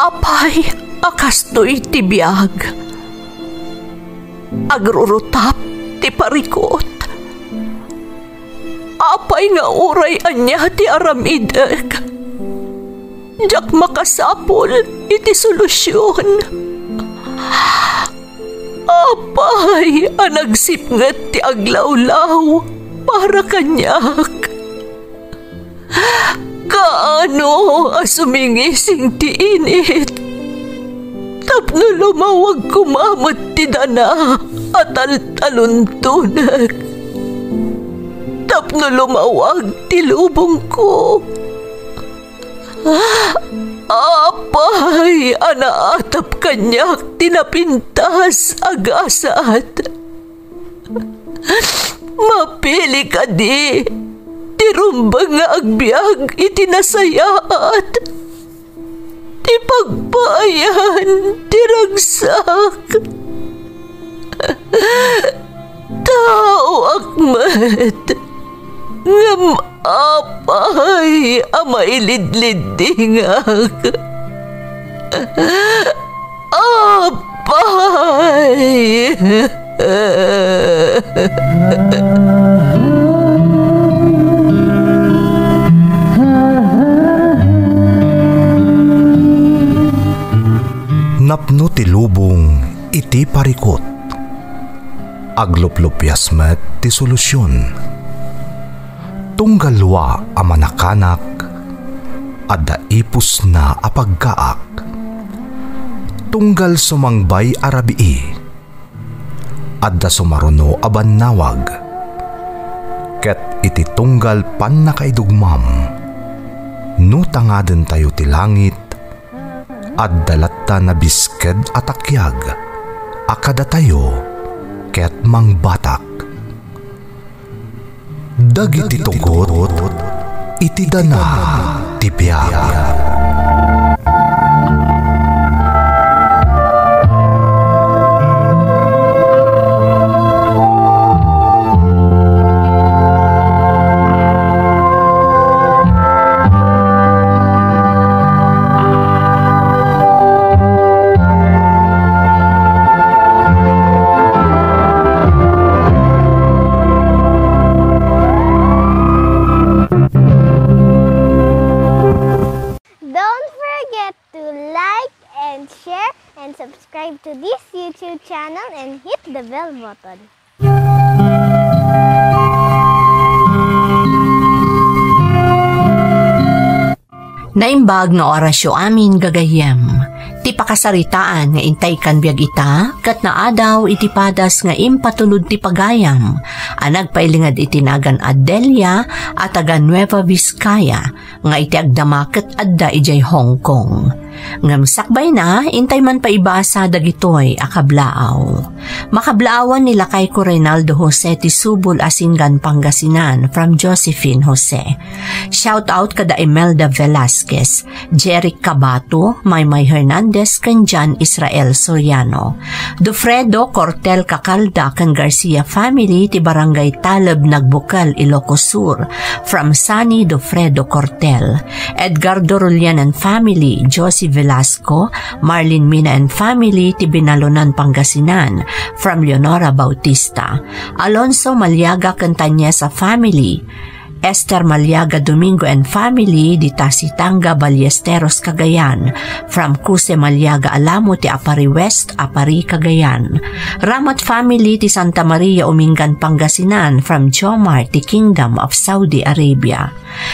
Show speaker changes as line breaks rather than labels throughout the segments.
Apay, akastoy ti biyag. Agrurutap ti parikot. Apay nga uray anya ti aramideg. Jak makasapol iti solusyon. Apay, anagsipnget ti aglawlaw para kanyak. Kaano asumingising ti init. Tapno lumawag kumamot ti dana at taluntunag. Tapno lumawag ti lubong ko. Apay, anaatap kanyak tinapintas agasat. Mapili ka di, tirumbang nga agbyag itinasayaat. Ti pagpayan, tiragsak. Tao akmat, ngam apay, amailidlidingak. Apay.
Napno ti lubong iti parikot. Agluplupyas met ti solusyon. Tunggalwa a manakanak adda ipus na apagkaak. Tunggal sumangbay arabii adda sumaruno a bannawag. Ket iti tunggal pan nakaidugmam no tangaden tayo ti langit adda latta na bisked atakyag akada tayo ket mangbatak. Dagiti tugot iti dana ti biag.
Subscribe to this YouTube channel and hit the bell button.
Naimbag nga orasyo amin gagayem. Ti pakasaritaan nga intay kan biag ita, kat naadaw iti padas nga impatulod ti pagayam. Anag pailingad itinagan Adelia at taga Nueva Vizcaya, nga iti agdamaket adda ijay Hong Kong. Ngam sakbay na, intay man paibasa dagitoy akablaaw. Makablaawan nila kay ko Reynaldo Jose ti Subol Asingan Pangasinan from Josephine Jose. Shout out kada Imelda Velasquez, Jeric Cabato, Maymay Hernandez, kan Jan Israel Soriano. Dufredo Cortel Cacalda kan Garcia family ti Barangay Talab Nagbukal, Ilocos Sur from Sunny Dufredo Cortel. Edgardo Rulian and family, Josie Velasco, Marlene Mina and family ti Binalonan Pangasinan from Leonora Bautista. Alonso Maliaga Cantanyesa family, Esther Maliaga Domingo and family di Tasitanga Ballesteros Cagayan from Cuse Maliaga Alamo ti Apari West, Apari Cagayan. Ramat family ti Santa Maria Umingan Pangasinan from Jomar ti Kingdom of Saudi Arabia.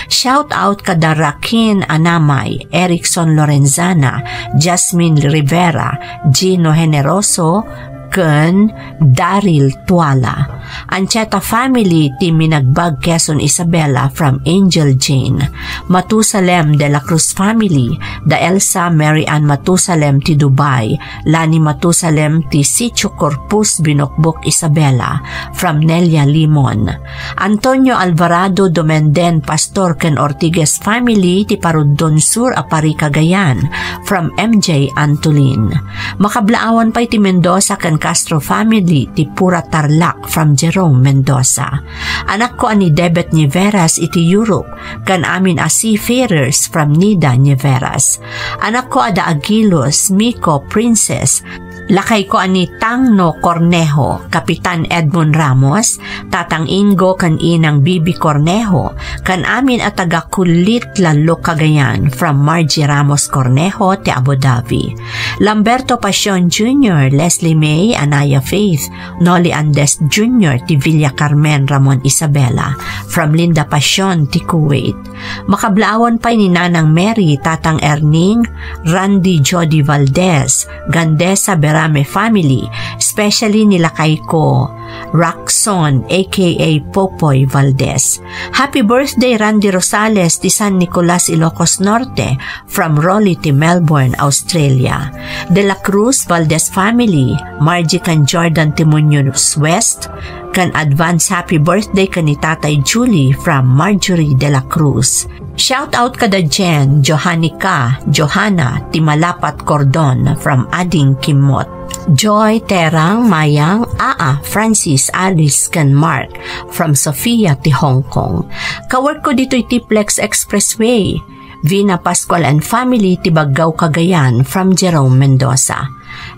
Shout out kada Rakin Anamay, Erickson Lorenzana, Jasmine Rivera, Gino Generoso, ken Daryl Tuala. Ancheta family ti Minagbag Quezon Isabela from Angel Jane. Matusalem de la Cruz family, da Elsa Mary Ann Matusalem ti Dubai, Lani Matusalem ti Sitio Corpus Binokbok Isabela from Nelia Limon. Antonio Alvarado Domenden Pastor ken Ortiguez family ti Parudon Sur Apari Cagayan from MJ Antolin. Makablaawan pa ti Mendoza ken Castro family ti Pura Tarlac from Jerome Mendoza. Anak ko ani Debet Nieveras iti Europe, kan amin a seafarers from Nida Nieveras. Anak ko ada Agilos, Miko, Princess, lakay ko ani Tangno Cornejo, Kapitan Edmond Ramos, Tatang Ingo kan inang Bibi Cornejo, kan amin at taga Kulit Lalo Cagayan from Margie Ramos Cornejo ti Abu Dhabi. Lamberto Pasion Jr., Leslie May, Anaya Faith, Noli Andes Jr. ti Villa Carmen Ramon Isabela from Linda Pasion ti Kuwait. Makablawon pa ni Nanang Mary, Tatang Erning, Randy Jody Valdez, Gandesa Berame family, especially nila kay ko, Raxon aka Popoy Valdez. Happy birthday Randy Rosales ti San Nicolas Ilocos Norte from Raleigh ti Melbourne, Australia. De la Cruz Valdez family, Margie kan Jordan Timuños West, kan advance happy birthday kan ni Tatay Julie from Marjorie de la Cruz. Shout out kada Jen, Johannica, Johanna, Timalapat Cordon from Ading Kimot. Joy, Terang, Mayang, Aa, Francis, Alice, kan Mark from Sofia ti Hong Kong. Kawork ko dito iti Plex Expressway. Vina Pascual and family ti Baggaw Cagayan from Jerome Mendoza.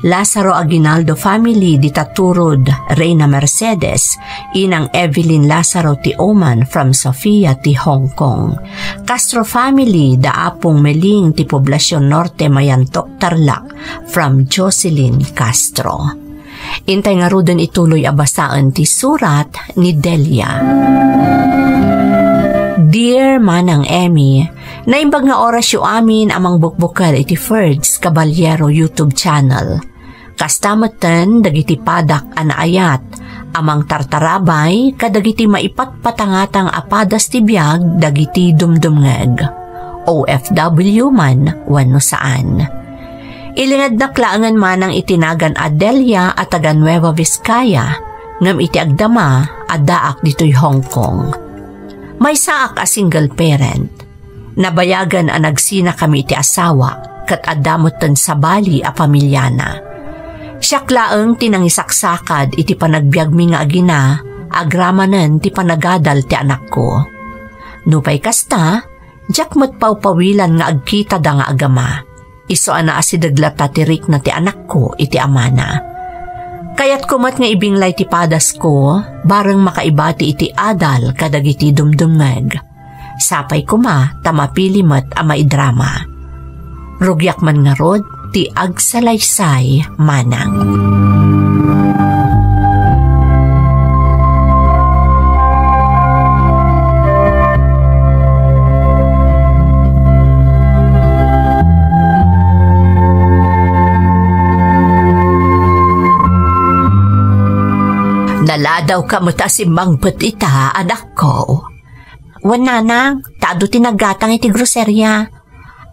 Lazaro Aguinaldo family di Taturod, Reyna Mercedes, inang Evelyn Lazaro ti Oman from Sofia ti Hong Kong. Castro family da Apong Meling ti Poblacion Norte Mayantok Tarlac from Jocelyn Castro. Intay nga rudon ituloy abasaan ti surat ni Delia. Dear Manang Emmy, naimbag nga oras yu amin amang bukbukal iti Ferds Caballero YouTube channel. Kastamatan dagiti padak anaayat, amang tartarabay kadagiti maipatpatangatang apadas ti biag dagiti dumdumngeg. OFW man wano saan. Ilingad na klaangan manang itinagan Adelia at taga Nueva Vizcaya, ngam iti agdama adaak dito'y Hong Kong. May saak a single parent. Nabayagan a nagsina kami iti asawa kat adamutan sa bali a pamilyana. Siyaklaang tinangisaksakad iti panagbiag mi nga agina, agramanan ti panagadal ti anak ko. Nupay kasta, jakmat pawpawilan nga agkita da nga agama. Iso ana asidaglata ti rik na ti anak ko iti amana. Kaya't kumat nga ibinglay ti padas ko, barang makaibati iti adal kadagiti dumdumeg. Sapay kuma, tamapilimat a maidrama. Rugyak man nga rod, ti agsalaysay manang. Naladaw ka mo ta si mangpet ita, anak ko. Wananang, tado tinagatang iti groserya.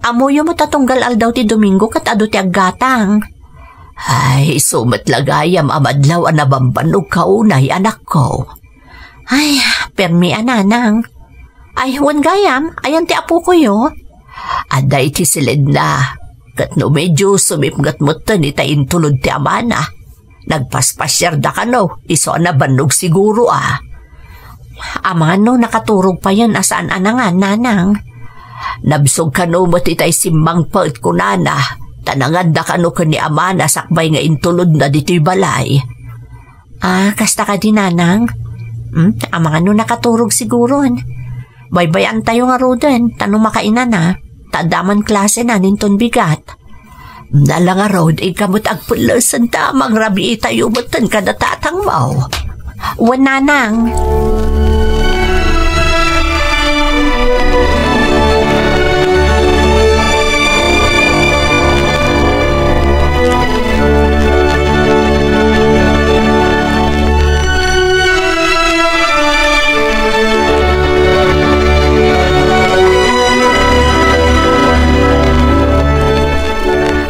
Amuyo mo tatunggal aldaw ti Domingo kat ado ti aggatang. Ay, sumat lagayam amadlaw anabambanog kaunay, anak ko. Ay, permi ananang. Ay, wan gayam, ayan ti apo ko yo. Aday ti silid na, kat no medyo sumipngat mo tan itain tulod ti amana. Nagpaspasyar da ka no, iso na banog siguro ah. Amano nakaturog pa yan asaan anangan, nanang. Nabsog ka no mo titay simbang paut ko nana, tanangad da ka no ka ni amana sakbay nga intulod na dito'y balay. Ah, kasta ka din, nanang? Amano nakaturog siguro. Baybayan tayo nga roden, tanong makainan na, tadaman klase na ninton bigat. Nalang nga road, ikamot agpulasan tamang rabi itayo batan kada tatang mo. Wananang.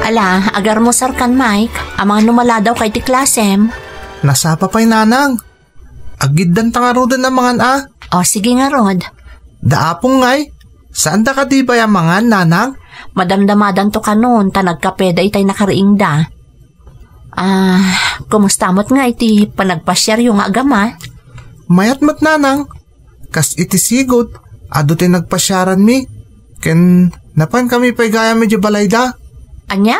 Ala, agar mo sarkan, Mike. Amang numala daw kay ti klasem.
Nasapa pa'y nanang. Agiddan tangarodan na mangan ah.
O, sige nga, Rod.
Daapong ngay. Saan da ka di ba yung mangan, nanang?
Madamdamadan to ka noon, ta nagkapeda itay nakariing da. Kumusta mo't nga iti panagpasyar yung agama?
mayat mat nanang. Kas itisigot, ado ti nagpasyaran mi. Ken napan kami pa'y gaya medyo balayda.
Anya?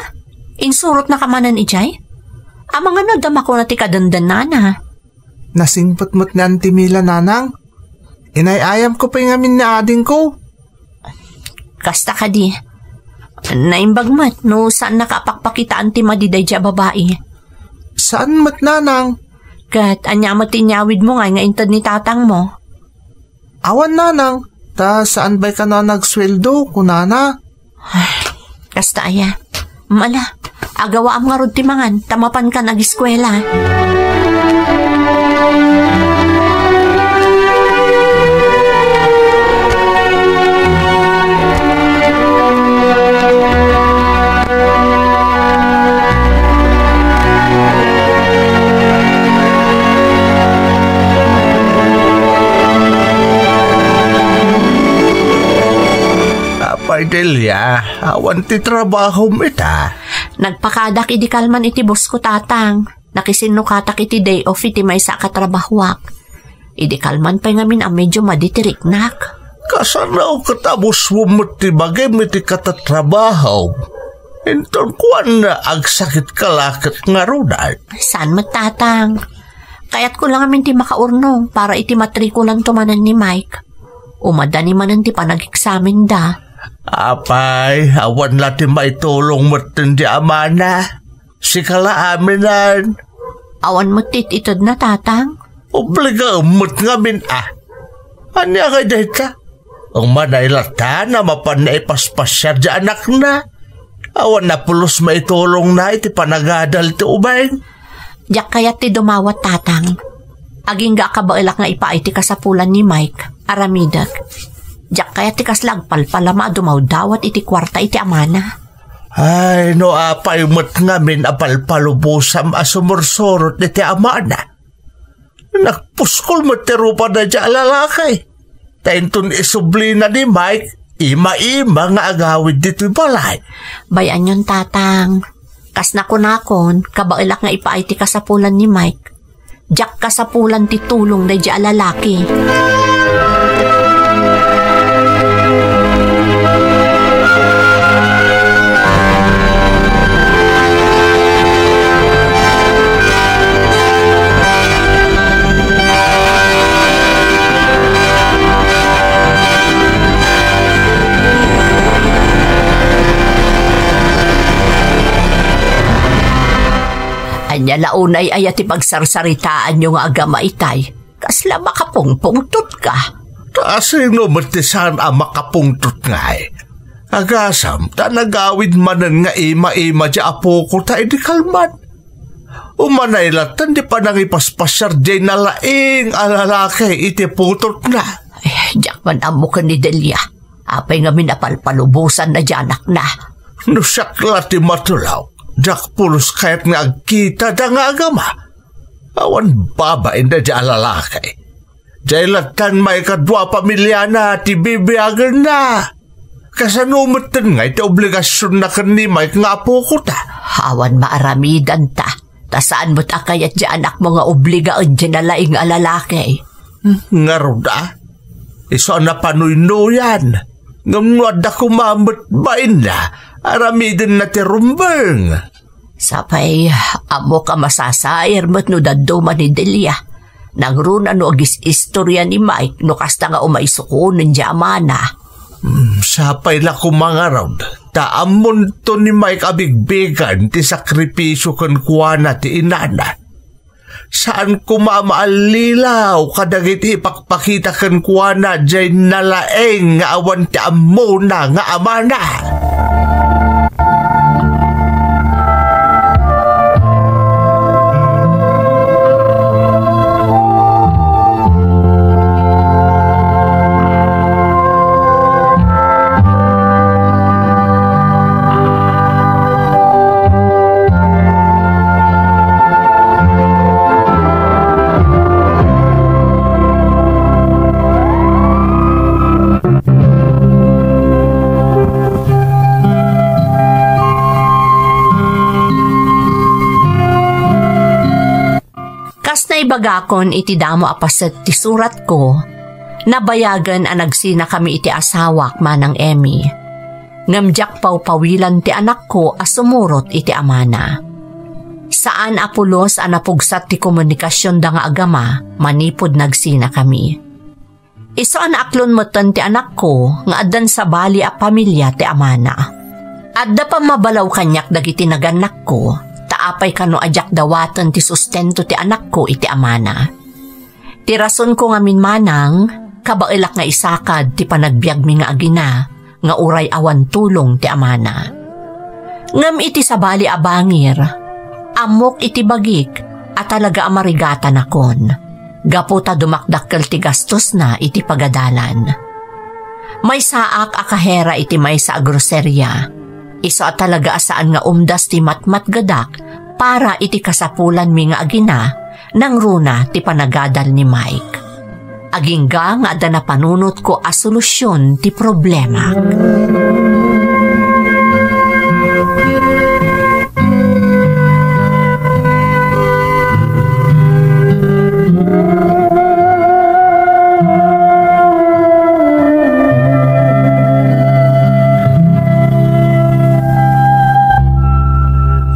Insurot na kamanan ijay? Amang ano dama ko na ti kadandan na.
Nasingpot mo't ni Auntie Mila nanang. Inayayam ko pa'y ngamin ni ading ko.
Kasta ka di. Naimbagmat no saan nakapakpakitaan ti madiday dya babae.
Saan mat nanang?
Kat anya mo tinyawid mo nga intad ni tatang mo.
Awan nanang, ta saan ba'y ka na nagsweldo, kunana?
Kasta aya. Mala, agawa am nga rod timangan, tamapan ka nag-eskwela.
Delia, awan ti trabaho mita.
Nagpakadak iti kalman iti boss ko tatang. Nakisinukatak iti day off iti may sa katrabahwak. Iti kalman pa ngamin ang medyo maditiriknak.
Kasanaw katapos mo mati bagay miti katatrabaho. Inton kuwan na agsakit kalakit nga rudan.
Saan matatang? Kaya't ko lang amin ti makaurnong para iti matrikulang tumanan ni Mike. Umadani manan ti panag-examen da.
Apay, awan natin maitulong mo di amana. Sikala aminan.
Awan mo itod na tatang?
Obliga umot ngamin Anya kay dahita? Ang manaylata na mapanaipaspasya di anak na. Awan na pulos maitulong na iti panagadal ti ubay.
Diyak kaya ti dumawat tatang. Aging ga kabailak nga ipaiti kasapulan ni Mike, aramidag. Diyak kaya ti kaslagpal palama dumawdawat iti kwarta iti amana.
Ay, no apay mo't ngamin apalpalubusam asumursurot iti amana. Nagpuskol mo ti rupa na dya lalakay. Taintun isubli na ni Mike, ima-ima nga agawid dito balay.
Bayan yun tatang. Kas nakunakon, kabailak nga ipaiti kasapulan ni Mike. Diyak kasapulan ti tulong na dya lalaki. Anya launay ay ati pagsarsaritaan nyo nga agama itay. Kasla makapungpungtot ka.
Sino matisan ang makapungtot nga Agasam, ta nagawid manan nga ima-ima di apo ko ta di kalman. Umanaylatan di pa nangipaspasyar di na laing alalaki iti putot na.
Diyak man amo ka ni Delia. Apay nga minapalpalubusan na diyanak na.
Nusakla ti matulaw. Diyak pulos kahit nga agkita da nga agama. Awan babain na di alalaki. Jailatan may kadwa pamilya na ti bibiyagan na. Kasanumatan nga iti obligasyon na kani Mike nga po ko ta.
Awan maaramidan ta. Tasaan mo't akayat di anak mo nga obligaan di na laing alalaki.
Nga roda. Iso na panuynuyan. Ngamnuad na kumamot bain na. Aramidin na ti rumbeng.
Sapay, amo ka masasayar mo't no daduman ni Delia. Nangruna no agis istorya ni Mike no kasta nga umaisukunan di amana.
Sapay la kumangarod. Taamon to ni Mike abigbigan ti sakripisyo kan kuwana ti inana. Saan kumamalilaw kadagit ipakpakita kan kuwana jay nalaeng nga awan ti amona nga amana.
Bagakon iti damo apaset ti surat ko, nabayagan ang nagsina kami iti asawak manang Emmy. Ngamjak pawilan ti anak ko as sumurot iti amana. Saan apulos ang napugsat ti komunikasyon da nga agama, manipod nagsina kami. Iso an aklon moten ti anak ko nga addan sa bali a pamilya ti amana. Adda pa mabalaw kanyak dagiti naganak ko, taapay kano ajak dawaten ti sustento ti anak ko iti amana. Ti rason ko nga minmanang, kabailak nga isakad ti panagbiag mi nga agina, nga uray awan tulong ti amana. Ngam iti sa bali a bangir, amok iti bagik at talaga amarigata nakon. Gaputa dumakdakkel ti gastos na iti pagadalan. May saak akahera iti may sa agroserya. Iso at talaga asaan nga umdas ti matmat gadak para iti kasapulan mi nga agina nang runa ti panagadal ni Mike. Agingga nga ada na panunot ko a solusyon ti problema.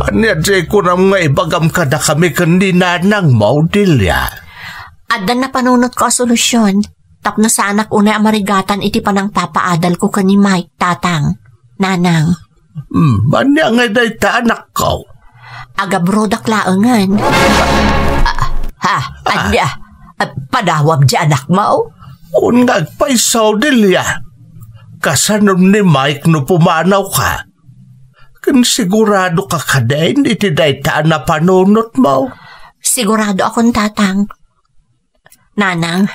Anyadjay ko ram nga ibagam kada kami kanina ng Maudilya.
Adan na panunot ko a solusyon. Tapno sa anak unay amarigatan iti panang papaadal ko ka ni Mike, tatang, nanang.
Banya nga day ta anak ko.
Aga brodak laengan. Anya, padawab di anak mo?
Kung nagpaisaw dilya, kasanom ni Mike no pumanaw ka. Kan sigurado ka kadain iti daytaan na panunot mo.
Sigurado akong tatang. Nanang,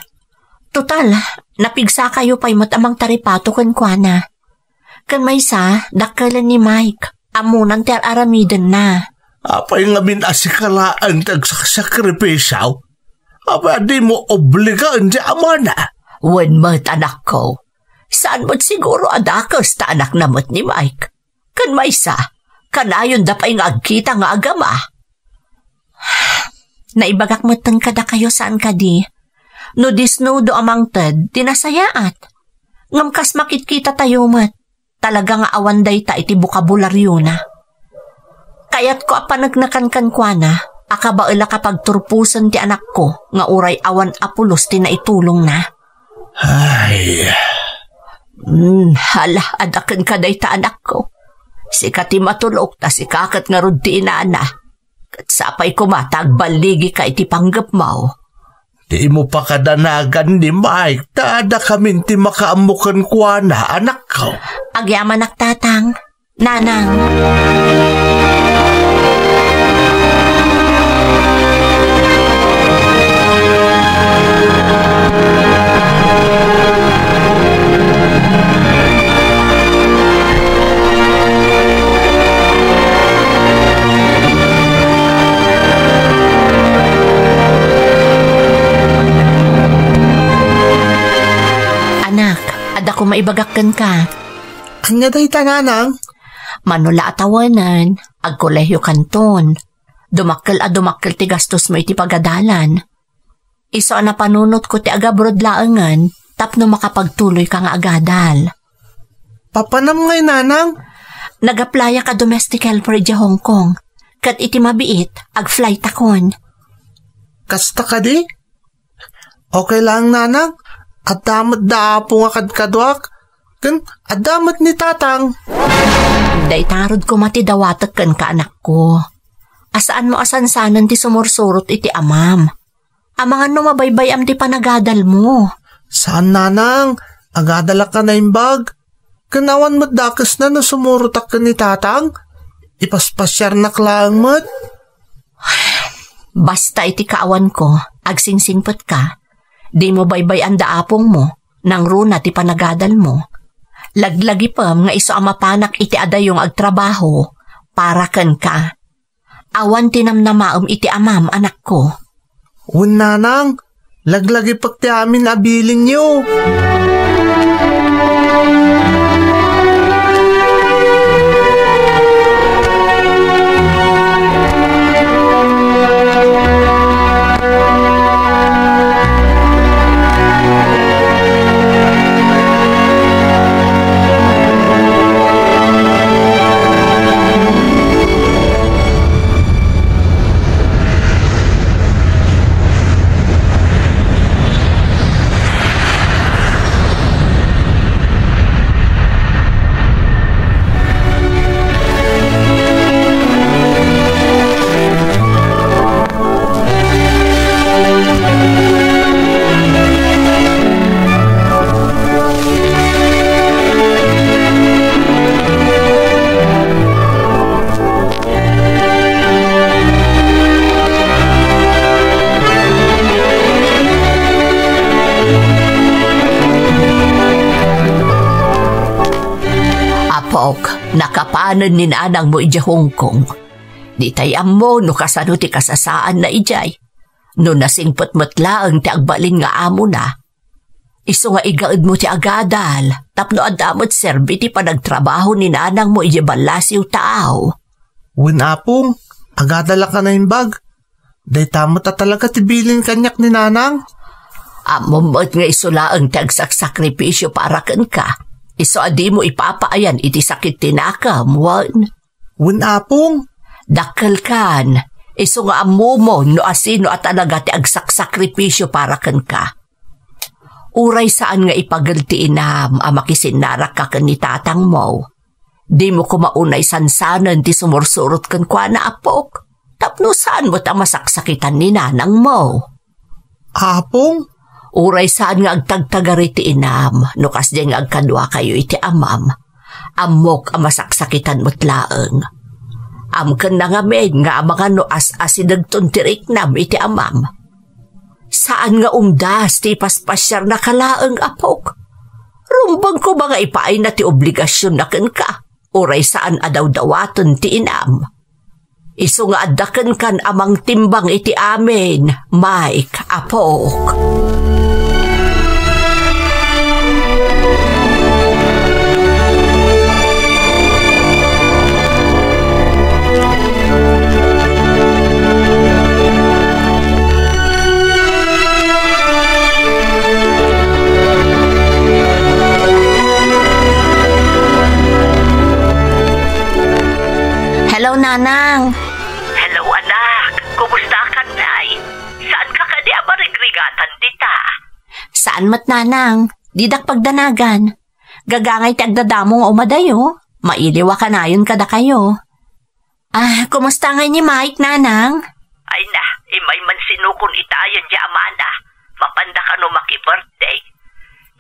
total, napigsa kayo pa'y matamang taripato kan kuana. Kan may sa, dakkalan ni Mike, amunan ter aramiden na.
Apay nga minasikalaan tagsakripisaw. Apa di mo obligaan di amana.
Wen mo't anak ko, saan mo't siguro adakas ta anak na mo't ni Mike? Kan may sa, kanayon da pa'y nga agkita nga agama. Naibagak mo't kada kayo saan ka di. No disnudo amang ted, dinasayaat. Ngamkas makitkita tayo mat. Talaga nga awanday ta iti bukabularyo na. Kayat ko apanagnakan kwa na, akabaila kapag turpusan ti anak ko, nga uray awan apulos ti naitulong na.
Ay.
Hala, adakan ka day ta anak ko. Sikati matulog, ta sikakat nga rod ti inana. Kat sapay kumatag baligi ka iti panggap mo.
Di mo pa kadanagan ni Mike, tada kamin ti makaamukan kwa na anak ko.
Agyaman tatang, nanang. Kung maibagakkan ka.
Anya day tananang?
Manula atawanan, agkolehyo kanton. Dumakkel ti gastos mo iti pagadalan. Iso na panunot ko ti agabrod laengan, tapno makapagtuloy ka nga agadal.
Papanam ngay nanang?
Nagaplaya ka domestic helper di Hong Kong. Kat iti mabiit, ag-flight akon.
Kasta ka di? Okay lang nanang? Adamat da po nga kadkadwak. Kan, adamat ni tatang.
Day tarod ko matidawatak kan ka anak ko. Asaan mo asansanan ti sumursurot iti amam. Amangan no mabaybayam ti panagadal mo.
Saan nanang? Agadala ka na imbag. Kanawan mo't dakas na no sumurutak ka ni tatang. Ipaspasyar na klaang mo't.
Basta iti kaawan ko, agsingsingpot ka. Di mo baybay ang daapong mo, nang runa ti panagadal mo. Laglagi pam nga iso amapanak iti adayong agtrabaho, para kan ka. Awan tinamnamaom iti amam anak ko.
Nanang, laglagi pag ti amin abilin niyo.
apok, nakapanan ni nanang mo ija Hong Kong. Di tayam mo no kasano ti kasasaan na ijay. No nasingpot matlaang ti agbalin nga amo na. Iso nga igaad mo ti agadal, tapno adamot serbi ti panagtrabaho ni nanang mo ija balasiw tao.
Win apong, agadala ka na imbag. Day tamo ta talaga tibilin kanyak ni nanang.
Amomot nga isulaang ti agsakripisyo para kan ka. Iso adi mo ipapaayan iti sakit tinakam, wan.
Win apong.
Dakkel kan, iso nga amumo no asino at alaga ti agsakripisyo para kan ka. Uray saan nga ipagalti inam makisinarak ka kan ni tatang mo. Di mo kumaunay sansanan ti sumursurot kan kwa na apok. Tapno saan mo ta masaksakitan ni nanang mo?
Apong?
Uray saan nga agtagtagari ti inam, no kasdi nga agkadwa kayo iti amam. Amok masaksakitan mo't laeng. Amkan na nga med nga mga no asinagton tirik nam iti amam. Saan nga umdas ti paspasyar na kalaeng apok? Rumbang ko mga ipaay na ti obligasyon na ken ka. Uray saan adaw-dawaton ti inam. Iso nga adaken kan amang timbang iti amin, Mike, apok. Hello, Nanang.
Hello, anak. Kumusta ka, Nay? Saan ka kadi amarigregatan, tita?
Saan mat, Nanang? Didak pagdanagan. Gagangay ti agdadamong umadayo. Mailiwa ka na yun kada kayo. Kumusta nga ni Mike, Nanang?
Ay na, imay man sinukon itayan di amana. Mapanda ka no maki-birthday.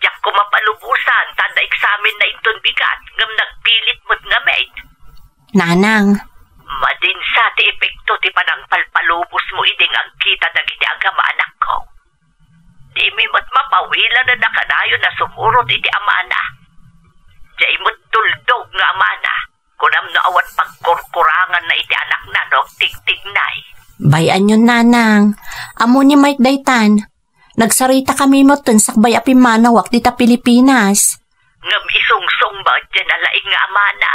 Diyak ko mapalubusan, tanda eksamen na iton bigat, ngam nagpilit mo't nga mate.
Nanang.
Madinsa ti epekto ti panang palpalubos mo iding ang kita dagiti agama anak ko. Di mi mo't mapawila na nakanayon na sumurot iti amana. Diyay mo't tuldog nga amana. Kunam na awan pagkurkurangan na iti anak na no, tig-tignay.
Bayan yun, Nanang. Amo ni Mike Daytan. Nagsarita kami mo tun sakbay api manawak dita Pilipinas.
Ngam isungsong ba dyan na laing nga amana?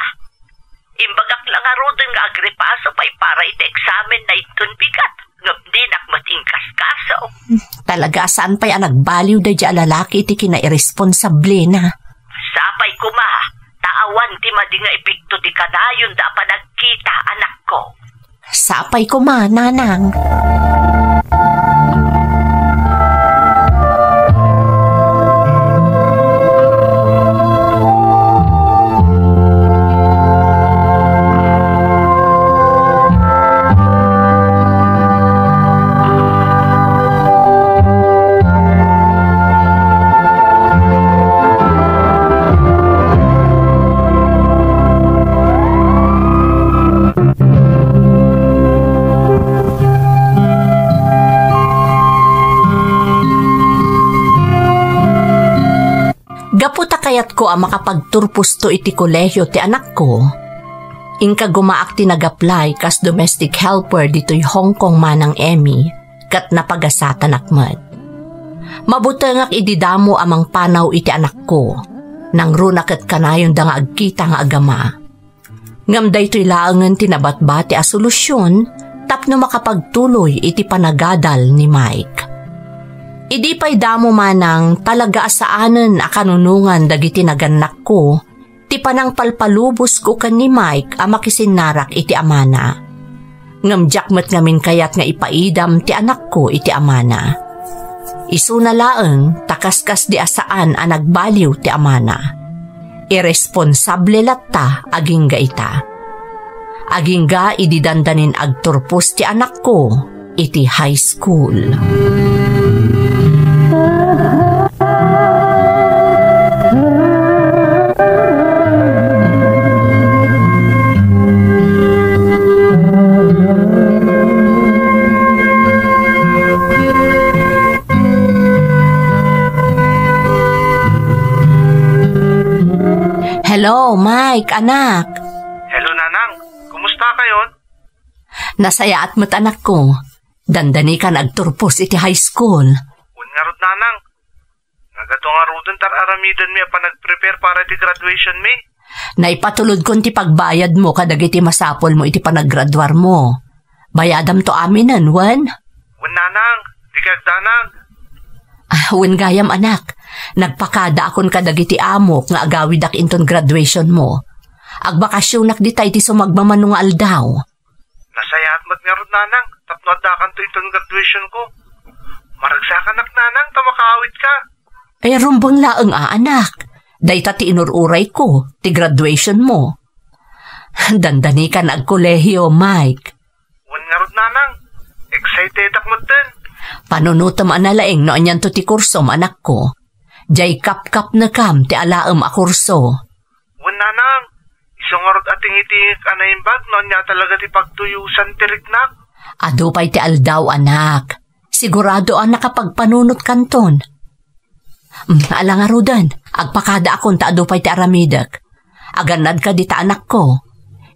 Imbagak lang arudin nga agripaso pa'y para iti eksamen na itun bigat. Ngam di nakmatingkas kaso.
Talaga saan pa'y nagbaliw da dya lalaki iti kinairesponsable na.
Sapay kuma, taawan ti madi nga epekto ti kadayon da pa nagkita anak ko.
Sapay ko ma, Nanang. Gaputa kayat ko ang makapagturpus to iti kolehyo ti anak ko. Inka gumaak ti nag-apply kas domestic helper dito'y Hong Kong manang Emmy kat napagasatan akmat. Mabutangak ididamo amang panaw iti anak ko nang runakat kanayon da nga agkita nga agama. Ngam daytoy laangan tinabatbati a solusyon tapno makapagtuloy iti panagadal ni Mike. Idi pa'y damo manang talaga asaanan a kanunungan dagiti naganak ko, ti panang palpalubos ko kan ni Mike a makisinarak iti amana. Ngamjak met ngamin kayat nga ipaidam ti anak ko iti amana. Isu na laeng takaskas di asaan a nagbaliw ti amana. Irresponsable latta aging ga ita. Aging ga ididandanin agturpos ti anak ko iti high school. Hello, Mike, anak.
Hello, Nanang. Kumusta kayo?
Nasaya at mat anak ko. Dandani ka nagturpos iti high school.
Ungarot, Nanang. Nagato nga rudon tar aramidan mi pa nag-prepare para ti graduation mi.
Naipatulod ko ti pagbayad mo kadag iti masapol mo iti panaggraduar mo. Bayadam to aminan, wan?
Wan, Nanang. Di kagdanang.
Wan gayam, anak. Nagpakada akon kadag iti amok nga agawid ak inton graduation mo. Agbakasyonak di tayo ti sumagmamanong aldaw.
Nasaya at mat nga rod, Nanang. Tapno at dakan to inton graduation ko. Maragsakan Nanang, tamakawit ka.
Ay rumbang laeng anak. Dayta ti inururay ko, ti graduation mo. Dandani ka na agkolehiyo, Mike.
Wan nga rod, Nanang. Excited ak mat din.
Panunutam analaeng no anyan to ti kurso, anak ko. Jay kap-kap na kam ti alaem a kurso.
Wan, Nanang. Isang nga rod ating iti kanaimbag no anya talaga ti pagtuyusan tiriknak.
Ado pa'y ti aldaw, anak. Sigurado ang nakapagpanunot kanton. Alang arudan, agpakada akong taado pa'y ti aramidak. Aganad ka di ta anak ko.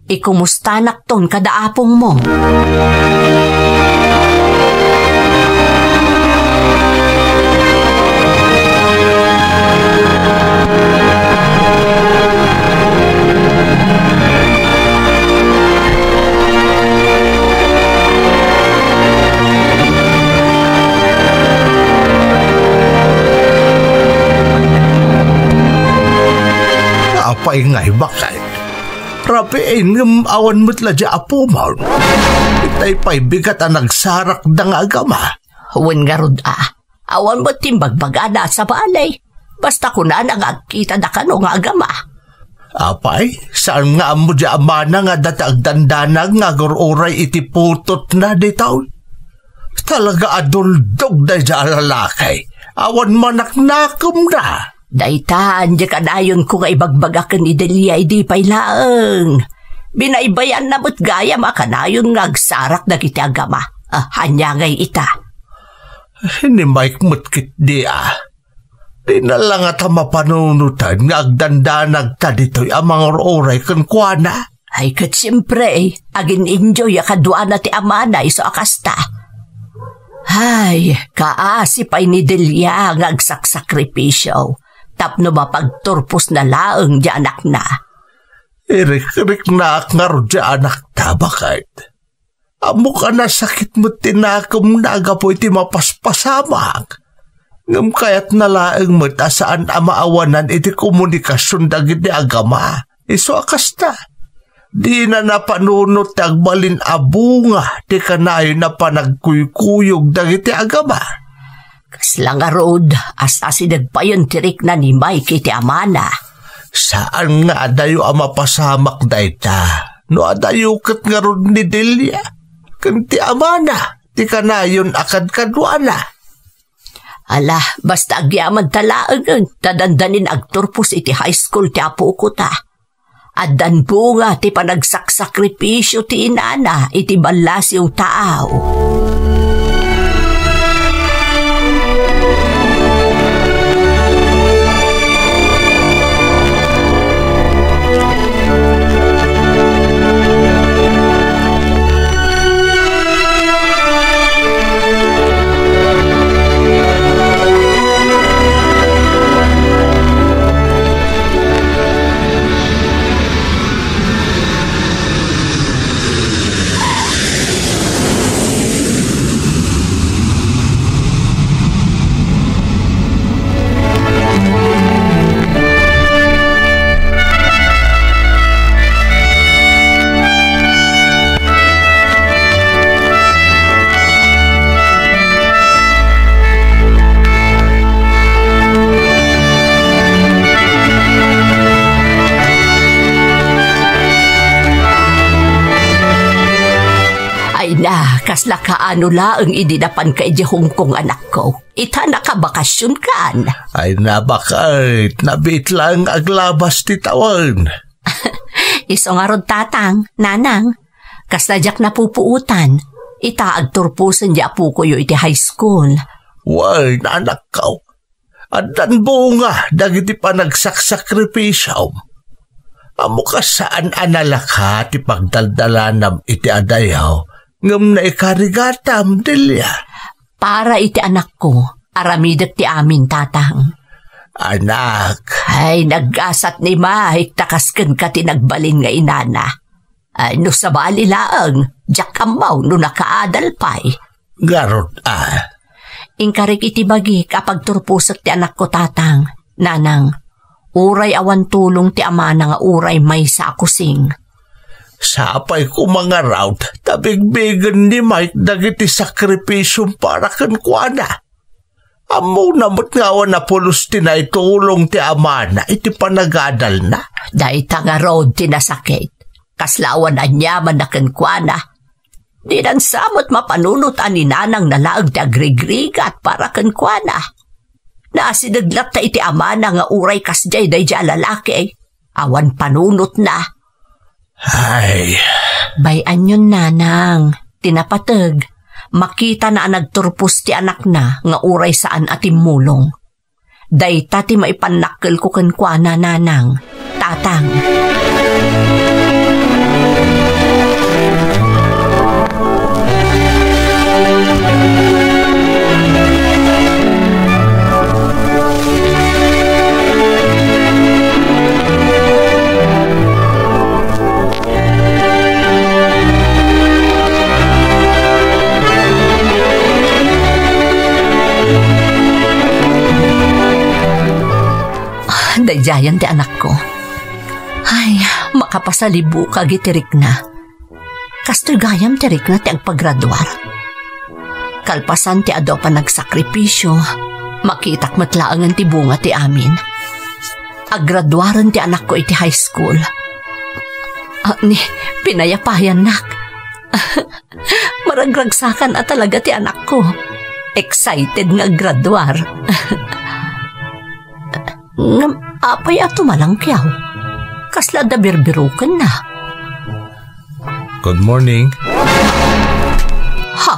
Ikumusta anak ton kada apong mo.
Paingay bakit? Rapiin ng awan mo't ladya apo mo. Itay pa'y bigat ang nagsarak da nga agama.
Huwag nga rod awan mo't timbagbaga sa balay. Basta ko na nangagkita da ka no nga agama.
Apay, saan nga mo dya amana nga datag dandanag nga gururay iti putot na ditaw? Talaga aduldog da dya lalakay. Awan manaknakom na.
Daitan, di kadayon ko nga ibagbagakan ni Delia, di pa'y laeng. Binaybayan na mo't gaya makanayon nga agsarak na kiti agama. Hanyangay ita.
Ni Mike mo't kit di Di na lang at mapanunutan nga agdandanag ta dito'y amang oray kan kuana.
Ay kat siyempre, agin enjoy akadwa na ti amana iso akasta. Ay, kaasi pa'y ni Delia nga agsaksakripisyo. Tapno mapagturpos na laeng di anak na.
Irik-irik na nga ro di anak ta, bakit? Amo ka na sakit mo tinakom na agapoy ti mapaspasamag. Ngam kayat na laeng mo saan amaawanan iti komunikasyon dagiti agama. Iso akasta. Di na napanunot agbalin abunga ti kanayo na panagkuykuyog dagiti agama.
Kaslang arod, asa sinagpayon tirik na ni Mike iti amana.
Saan nga adayo amapasamak dayta? No adayo kat nga rod ni Delia. Kanti amana, ti kanayon akad kadwana.
Ala, basta agyaman talaang tadandanin agturpos iti high school ti apo ko ta. Addan bunga ti panagsakripisyo ti inana iti balasiw taaw. Kasla kaano laeng idinapan ka iji Hongkong anak ko. Ita nakabakasyon kan.
Ay nabakait, nabit lang aglabas ti tawan.
Iso nga rod tatang, nanang. Kasladyak napupuutan. Ita agturpusan di apo ko iti high school.
Way, nanak ka. Addan bunga, dagiti panagsakripisyaw. Amo ka saan analaka ti pagdaldalanam iti adayaw ngam na ikarigatam dilya.
Para iti anak ko, aramidak ti amin tatang.
Anak.
Ay, nag-asat ni Mike, takasken ka tinagbalin nga inana. Ay, no sa bali laang, jak amaw no nakaadal pa'y.
Garot
Ingkarik iti bagi kapag turpusak ti anak ko tatang. Nanang, uray awan tulong ti ama na nga uray may sa akusing.
Sapay ko mga raut, tabigbigan ni Mike dagiti sakripisyong para kan kuana. Amo namot nga na pulos tinay tulong ti ama na iti panagadal na.
Dahil nga road tinasakit, kaslawan anyaman na kan kuana. Di nang samot mapanunot ani nanang nalaag ti agrigrigat para kan kuana. Naasidaglat ta iti ama na nga uray kasjay day di lalaki. Awan panunot na.
Ay.
Bayan yun nanang, tinapatag. Makita na nagturpos ti anak na nga uray saan atim mulong. Dayta ti maipanakkel ko kenkwana nanang, tatang. Dayjayan ti anak ko. Ay, makapasalibu ka gitirik na. Kastoy gayam tirik na ti agpagraduar. Kalpasan ti ado pa nagsakripisyo, makitak matlaangan ti bunga ti amin. Aggraduaran ti anak ko iti high school. Ni, pinayapayan nak. Maragragsakan at talaga ti anak ko. Excited nga graduar. Apay ato malangkyaw. Kasla da birbirukan na.
Good morning.
Ha?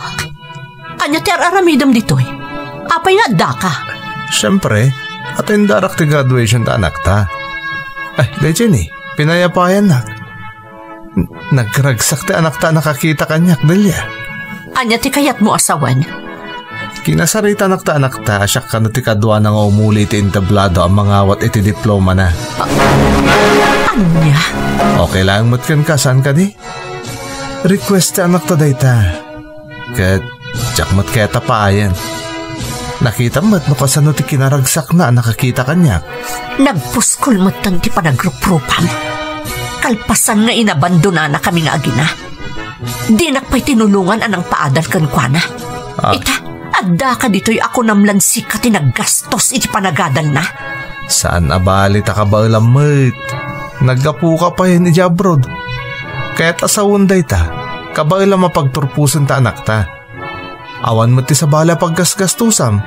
Anya ti aramidam ditoy? Apay nga da ka?
Siyempre, atin darak ti graduation ta anak ta. Ay, Jenny, pinayapayan nak. Nagragsak ti anak ta nakakita kanyak, Delia.
Anya ti kayat mo asawan?
Kinasarita anak ta, asyak ka na ti kadwa na nga umuli ti entablado ang mga awat iti diploma na.
Anya?
Okay lang mo't kan ka, saan ka di? Request ti anak ta dayta. Kat, tsak mo't kaya tapayan. Nakita mo't no kasano ti kinaragsak na nakakita kanyak.
Nagpuskol mo't tan ti panagruprupan. Kalpasan nga inabandona na kami nga agina. Di nakpay tinulungan anang paadal kan kuana. Ita, adda ka dito'y ako namlansi ka tinaggastos iti panagadal na.
Saan abali ta ka ba ulamit? Naggapu ka pa yun iti abroad. Kaya't asawunday ta, kabay lang mapagturpusan ta anak ta. Awan mo ti sa bala paggasgastusam.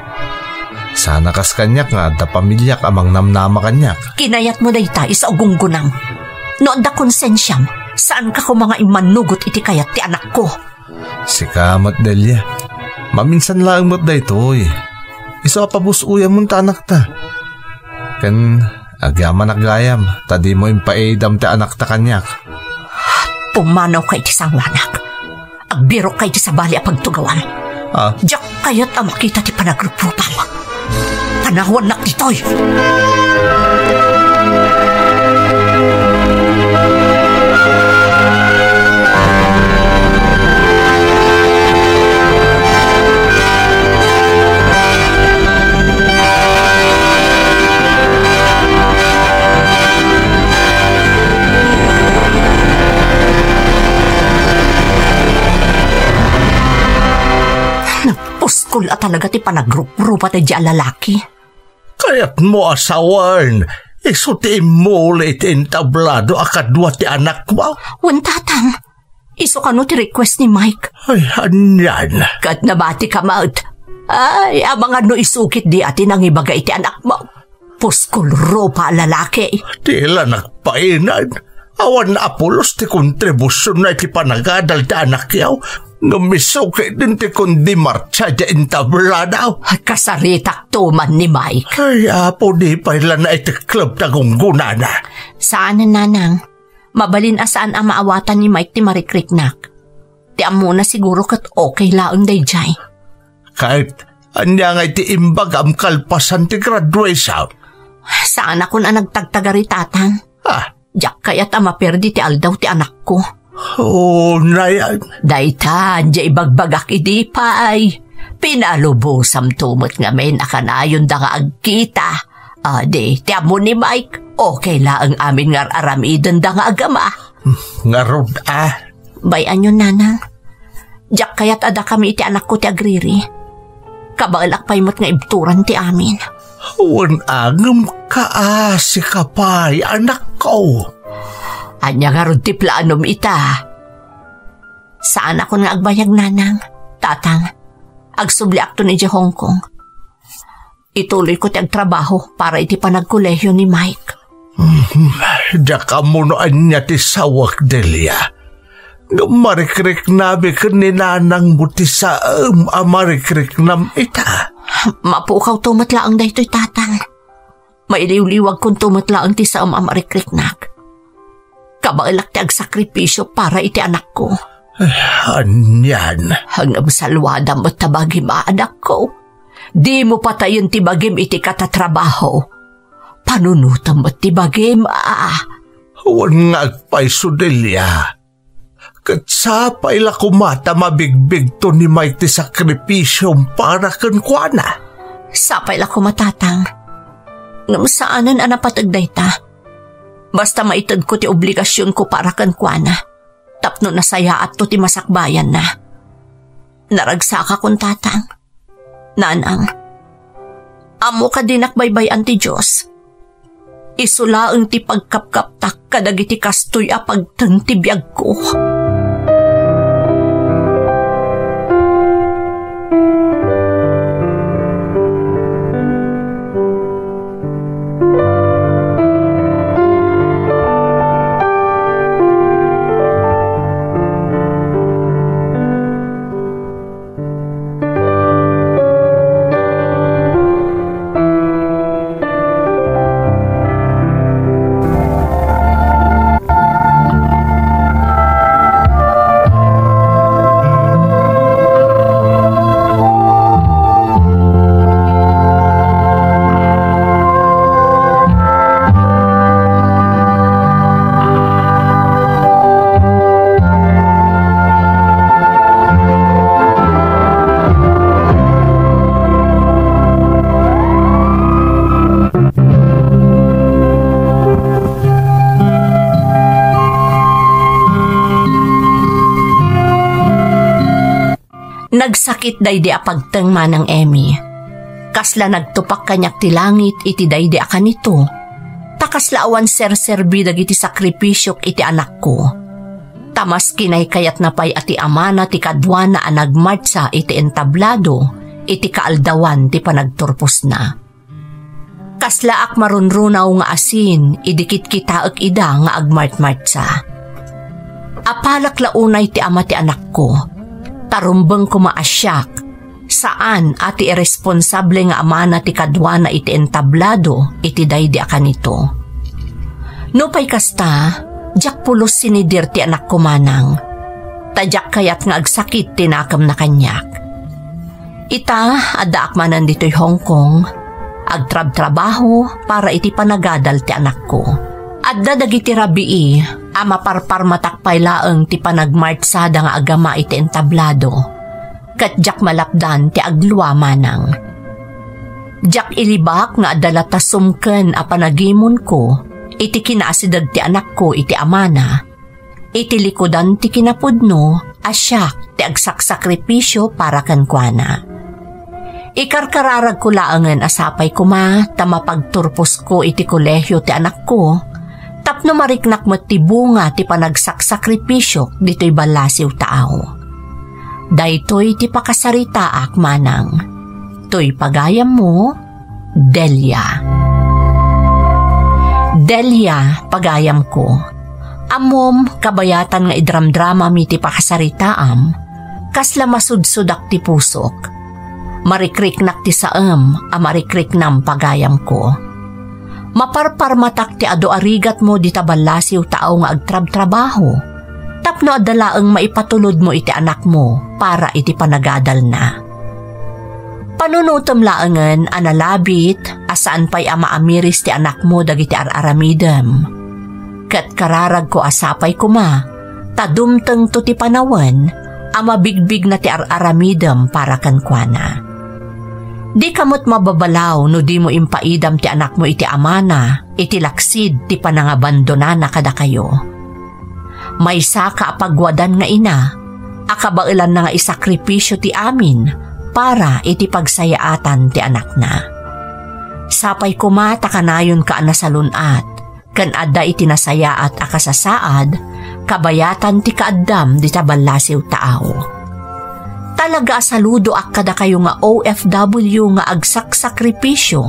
Sana kas kanyak nga da pamilyak amang namnama kanyak.
Kinayat mo day ta isa ugunggunam. Noon da konsensyam, saan ka ko mga imanugot iti kayat ti anak ko?
Sikamat Delia. Maminsan lang mo't da ito eh. Iso apabusuya mo ta anak ta. Kan agyaman agayam, tadi mo impaedam ta anak ta kanyak.
Pumanaw kay ti sangwanak. Agbiro kay ti sabali a pagtugawan. Diyak kayat ang makita ti panagrupupam. Panahon nak ditoy. Puskol at talaga ti panagrup-rupa ti diya lalaki.
Kaya't mo asawan, iso ti imulit entablado akadwa ti anak mo.
Wan tatang, iso ka no ti request ni Mike.
Ay, anyan.
Kat nabati ka maut. Ay, amang ano isukit di atin ang ibaga iti anak mo. Puskol rupa lalaki.
Tila nagpainan. Awan na apulos ti kontribusyon na iti panagadal ti anak yaw. Ngamiso kay din ti kundi marcha di entabladaw.
Kasaritak tuman ni Mike.
Ay, apo di paila na iti club na gunggunana.
Saan na nanang? Mabalin asaan ang maawatan ni Mike ti Marikriknak. Ti amo na siguro kat okay laang dayjay.
Kahit anya nga iti imbag am kalpasan ti graduation.
Saan ako na nagtagtagari tatang? Diyak kaya't amaperdi ti aldaw ti anak ko.
Oh, nayan.
Daytan, di ibagbagak idi pa ay. Pinalubosam tumot nga men akanayon da nga agkita. Di, ti amo ni Mike, okay laang amin nga aramidan da nga agama.
Ngarod
Bayan yun, nanang. Diyak kaya't ada kami iti anak ko ti agriri. Kabalak pa'y mo't nga ibturan ti amin.
Wan angam kaasi kapay, anak ko.
Anya nga ron ti planom ita. Saan ako nga agbayag, nanang? Tatang, agsubli akto ni Hong Kong. Ituloy ko ti agtrabaho para iti panagkolehiyo ni Mike.
Daka mo noan niya ti sawak, Delia. Marikrik nabi ka ni nanang mo ti sa marikrik nam ita.
Mapukaw tumatlaang dahito'y tatang. Mailiw-liwag kung tumatlaang ti sa marikrik-nak. Kabailak ti agsakripisyo para iti anak ko.
Anyan.
Hanggang salwada mo tabagim anak ko. Di mo patayin ti bagim iti katatrabaho. Panunutan mo ti bagim
Wan nga agpay Delia. Katsapay la kumata mabigbig to ni Mike ti sakripisyong para kan kuana.
Sapay la kumatatang. Ngam saanan anapatagday ta. Basta maitad ko ti obligasyon ko para kan kuana. Tapno nasaya at to ti masakbayan na. Naragsaka kong tatang. Nanang, amo ka dinakbaybayan ti Diyos. Isulaang ti pagkapkaptak kadagiti kastoy a pagtantibiyag ko. Nagsakit daydi a pagteng manang Emmy. Kasla nagtupak kanyak ti langit iti daydi a kanito. Takasla awan serserbi dagiti sakripisyok iti anak ko. Tamas kinay kayat napay ati amana ti kadwana a nagmartsa iti entablado iti kaaldawan ti panagturpos na. Kasla ak marunrunaw nga asin idikit kitaak ida nga agmartmartsa. Apalak launay ti ama ti anak ko. Tarumbang kumaasyak, saan ati irresponsable nga amana ti kadwana iti entablado iti daydi akanito. Nupay kasta, jak pulos sinidir ti anak kumanang, tadyak kayat nga agsakit tinakam na kanyak. Ita, ada akmanan dito'y Hong Kong, agtrab-trabaho para iti panagadal ti anak ko. Adda dagiti rabii, ama parpar matakpay laeng ti panagmartsada nga agama iti entablado. Kat jak malapdan ti agluwa manang. Jak ilibak nga adala tasumken a panagimon ko, iti kinasidag ti anak ko iti amana. Iti likodan ti kinapudno, asyak ti agsaksakripisyo para kankwana. Ikarkararag ko laangan asapay kuma, tamapagturpos ko iti kolehyo ti anak ko. Tapno mariknak mo't ti bunga ti panagsakripisyo dito'y balasiw tao. Daytoy ti pakasaritaak manang. To'y pagayam mo, Delia. Delia, pagayam ko. Amom kabayatan nga idramdrama mi ti pakasaritaam, kasla masudsudak ti pusok. Marikriknak ti saem, marikriknam pagayam ko. Maparparmatak ti ado arigat mo di tabalasiw tao nga agtrab-trabaho. Tapno adalaeng maipatulod mo iti anak mo para iti panagadal na. Panunutom laengen analabit asaan pa'y amaamiris ti anak mo dagiti araramidem. Kat kararag ko asapay kuma, tadumteng to ti panawan, amabigbig na ti araramidem para kankwana. Di kamot mababalaw no di mo impaidam ti anak mo iti amana, iti laksid ti panangabandona na kada kayo. May saka apagwadan nga ina, akabailan na nga isakripisyo ti amin, para iti pagsayaatan ti anak na. Sapay kumata kanayon ka na salunat, kan adda iti nasayaat akasasaad, kabayatan ti kaaddam di tabalasiw tao. Talaga saludo akkada kayo nga OFW nga agsak-sakripisyo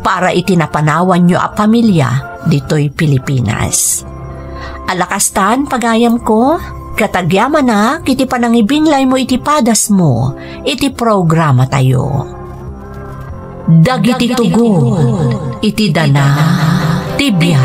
para iti napanawan nyo a pamilya dito'y Pilipinas. Alakastan pagayam ko, katagyaman na, kiti panangibinlay mo iti padas mo, iti programa tayo. Dagiti tugo, iti dana, tibya.